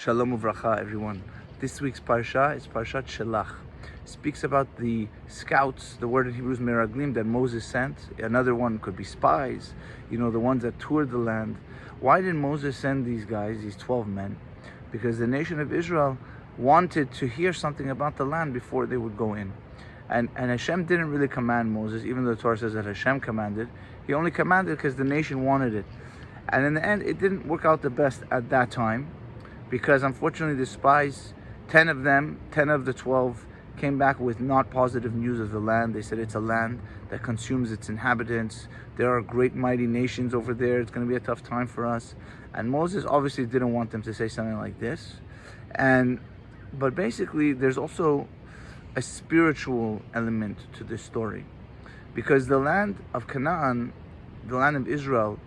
Shalom uvracha, everyone. This week's parsha is Parashat Shelach. It speaks about the scouts, the word in Hebrew is meraglim, that Moses sent. Another one could be spies, the ones that toured the land. Why did Moses send these guys, these 12 men? Because the nation of Israel wanted to hear something about the land before they would go in. And Hashem didn't really command Moses, even though the Torah says that Hashem commanded. He only commanded because the nation wanted it. And in the end, it didn't work out the best at that time, because unfortunately the spies, 10 of the 12, came back with not positive news of the land. They said it's a land that consumes its inhabitants. There are great mighty nations over there. It's going to be a tough time for us. And Moses obviously didn't want them to say something like this. But basically there's also a spiritual element to this story. Because the land of Canaan, the land of Israel,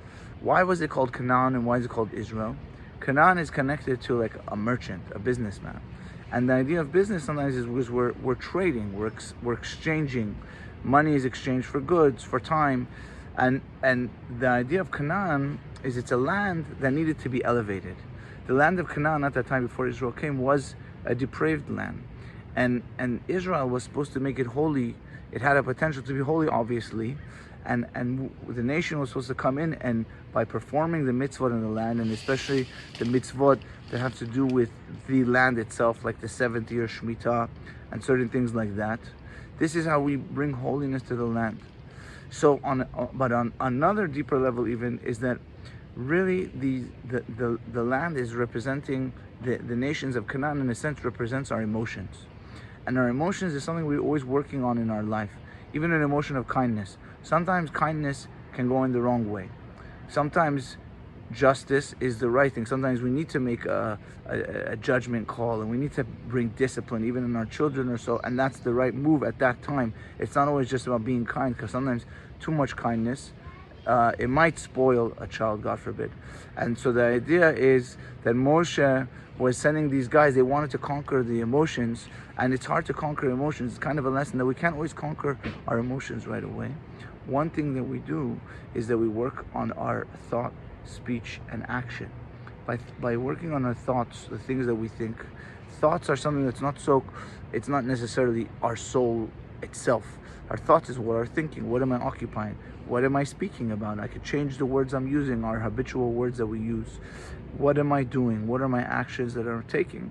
why was it called Canaan and why is it called Israel? Canaan is connected to like a merchant, a businessman. And the idea of business sometimes is because we're trading, we're exchanging. Money is exchanged for goods, for time. And the idea of Canaan is it's a land that needed to be elevated. The land of Canaan at that time before Israel came was a depraved land. And Israel was supposed to make it holy. It had a potential to be holy, obviously. And the nation was supposed to come in and by performing the mitzvot in the land, and especially the mitzvot that have to do with the land itself, like the 70-year Shemitah and certain things like that. This is how we bring holiness to the land. So, but on another deeper level even, is that really the land is representing the nations of Canaan, in a sense, represents our emotions. And our emotions is something we're always working on in our life. Even an emotion of kindness. Sometimes kindness can go in the wrong way. Sometimes justice is the right thing. Sometimes we need to make a judgment call, and we need to bring discipline, even in our children or so, and that's the right move at that time. It's not always just about being kind, because sometimes too much kindness, it might spoil a child, God forbid. And so the idea is that Moshe was sending these guys, they wanted to conquer the emotions, and it's hard to conquer emotions. It's kind of a lesson that we can't always conquer our emotions right away. One thing that we do is that we work on our thought, speech, and action. By working on our thoughts, the things that we think. Thoughts are something that's it's not necessarily our soul itself. Our thoughts is what I'm thinking. What am I occupying? What am I speaking about? I could change the words I'm using, our habitual words that we use. What am I doing? What are my actions that I'm taking?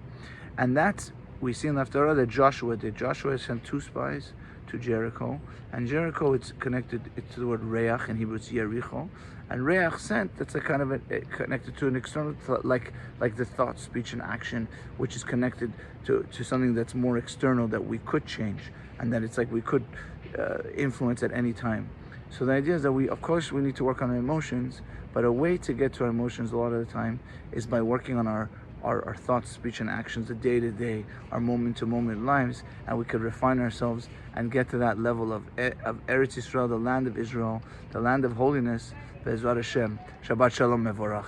And that's, we see in the Haftarah that Joshua did. Joshua sent 2 spies to Jericho. And Jericho, it's connected to the word Reach, in Hebrew it's Yericho. And Reach sent, that's a kind of connected to an external, like the thought, speech, and action, which is connected to something that's more external that we could change, and that it's like we could influence at any time. So the idea is that of course we need to work on our emotions, but a way to get to our emotions a lot of the time is by working on our thoughts, speech, and actions, the day-to-day, our moment-to-moment lives, and we could refine ourselves and get to that level of Eretz Yisrael, the land of Israel, the land of holiness, Be'ezrat Hashem. Shabbat Shalom Mevorach.